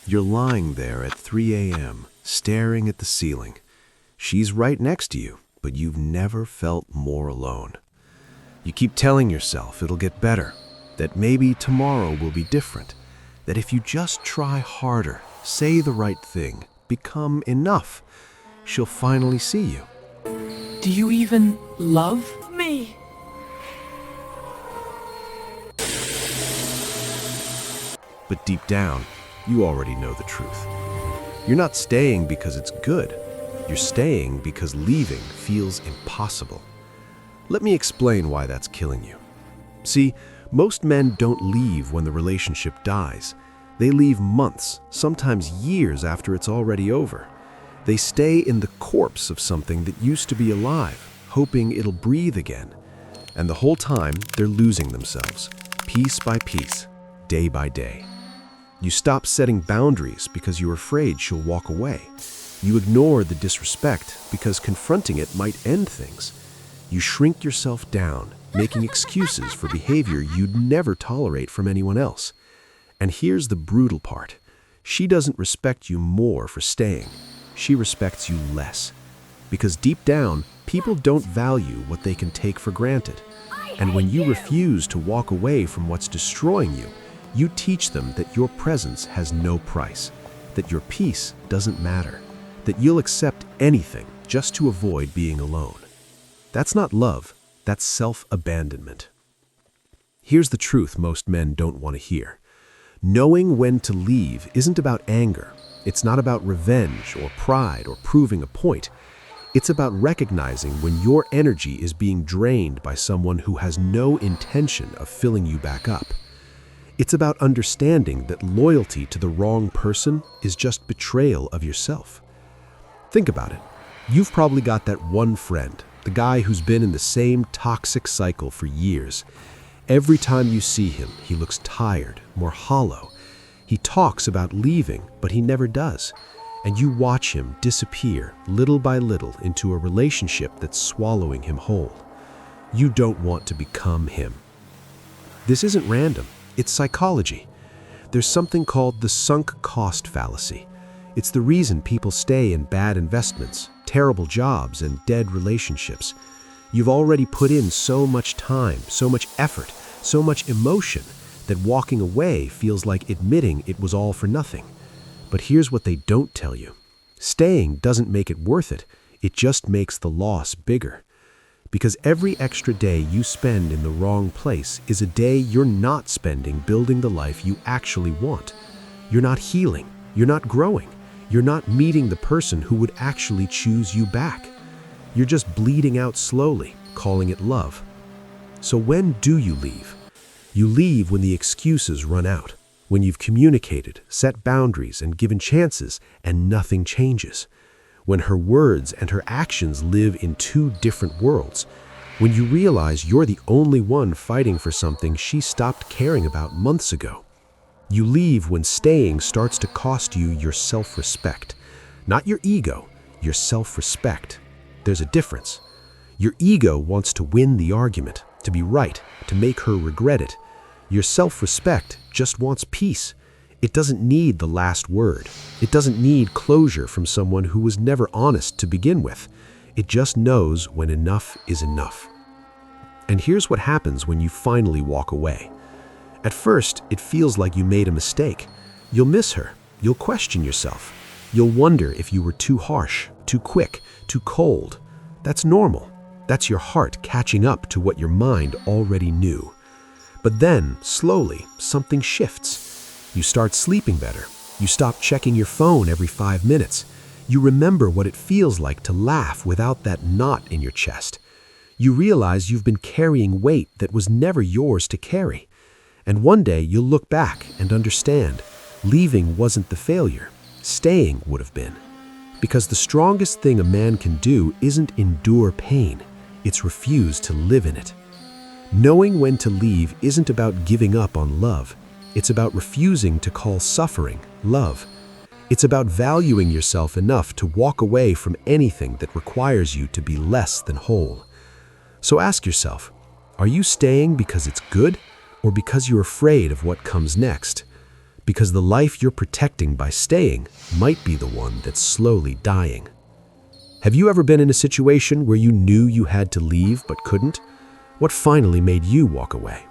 You're lying there at 3 a.m., staring at the ceiling. She's right next to you, but you've never felt more alone. You keep telling yourself it'll get better, that maybe tomorrow will be different, that if you just try harder, say the right thing, become enough, she'll finally see you. Do you even love me? But deep down, you already know the truth. You're not staying because it's good. You're staying because leaving feels impossible. Let me explain why that's killing you. See, most men don't leave when the relationship dies. They leave months, sometimes years after it's already over. They stay in the corpse of something that used to be alive, hoping it'll breathe again. And the whole time, they're losing themselves, piece by piece, day by day. You stop setting boundaries because you're afraid she'll walk away. You ignore the disrespect because confronting it might end things. You shrink yourself down, making excuses for behavior you'd never tolerate from anyone else. And here's the brutal part. She doesn't respect you more for staying. She respects you less. Because deep down, people don't value what they can take for granted. And when you refuse to walk away from what's destroying you, you teach them that your presence has no price, that your peace doesn't matter, that you'll accept anything just to avoid being alone. That's not love, that's self-abandonment. Here's the truth most men don't want to hear. Knowing when to leave isn't about anger. It's not about revenge or pride or proving a point. It's about recognizing when your energy is being drained by someone who has no intention of filling you back up. It's about understanding that loyalty to the wrong person is just betrayal of yourself. Think about it. You've probably got that one friend, the guy who's been in the same toxic cycle for years. Every time you see him, he looks tired, more hollow. He talks about leaving, but he never does. And you watch him disappear little by little into a relationship that's swallowing him whole. You don't want to become him. This isn't random. It's psychology. There's something called the sunk cost fallacy. It's the reason people stay in bad investments, terrible jobs, and dead relationships. You've already put in so much time, so much effort, so much emotion that walking away feels like admitting it was all for nothing. But here's what they don't tell you. Staying doesn't make it worth it. It just makes the loss bigger. Because every extra day you spend in the wrong place is a day you're not spending building the life you actually want. You're not healing. You're not growing. You're not meeting the person who would actually choose you back. You're just bleeding out slowly, calling it love. So when do you leave? You leave when the excuses run out, when you've communicated, set boundaries, and given chances, and nothing changes. When her words and her actions live in two different worlds, when you realize you're the only one fighting for something she stopped caring about months ago. You leave when staying starts to cost you your self-respect. Not your ego, your self-respect. There's a difference. Your ego wants to win the argument, to be right, to make her regret it. Your self-respect just wants peace. It doesn't need the last word. It doesn't need closure from someone who was never honest to begin with. It just knows when enough is enough. And here's what happens when you finally walk away. At first, it feels like you made a mistake. You'll miss her. You'll question yourself. You'll wonder if you were too harsh, too quick, too cold. That's normal. That's your heart catching up to what your mind already knew. But then, slowly, something shifts. You start sleeping better. You stop checking your phone every 5 minutes. You remember what it feels like to laugh without that knot in your chest. You realize you've been carrying weight that was never yours to carry. And one day you'll look back and understand, leaving wasn't the failure. Staying would have been. Because the strongest thing a man can do isn't endure pain. It's refuse to live in it. Knowing when to leave isn't about giving up on love. It's about refusing to call suffering love. It's about valuing yourself enough to walk away from anything that requires you to be less than whole. So ask yourself, are you staying because it's good or because you're afraid of what comes next? Because the life you're protecting by staying might be the one that's slowly dying. Have you ever been in a situation where you knew you had to leave but couldn't? What finally made you walk away?